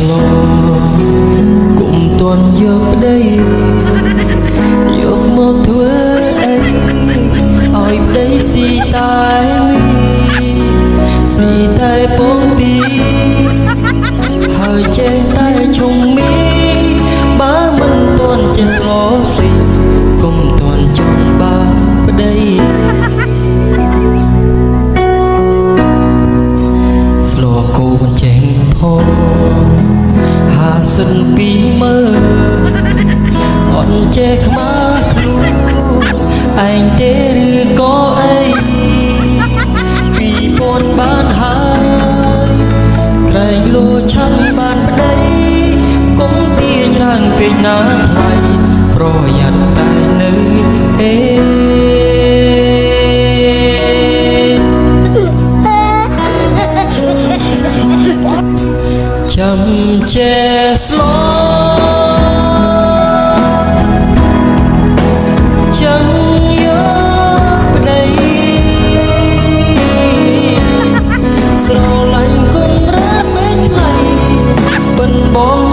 slow គុំតន់យកប្តីយកមកធ្វើអីឲ្យប្តីស៊ីតែមីស៊ីតែពងទីហើយចេះតែឈុំមីបើមិនតន់ចេះ slow ស៊ីគុំតន់ចង់បានប្តីស្លោគូបញ្ចេញផង50ពីមើលអត់ចេះខ្មាស់ខ្លួនឯងទេឬក៏អី2000បានហើយក្រែងលោឆាន់បានប្តីគុំទាច្រើនពេកណាថ្លៃប្រយ័ត្នតែនៅទេចាំចេះស្លចាំយកប្តីស្រឡាញ់គុំរត់ពេកថ្លៃបិណ្ឌបង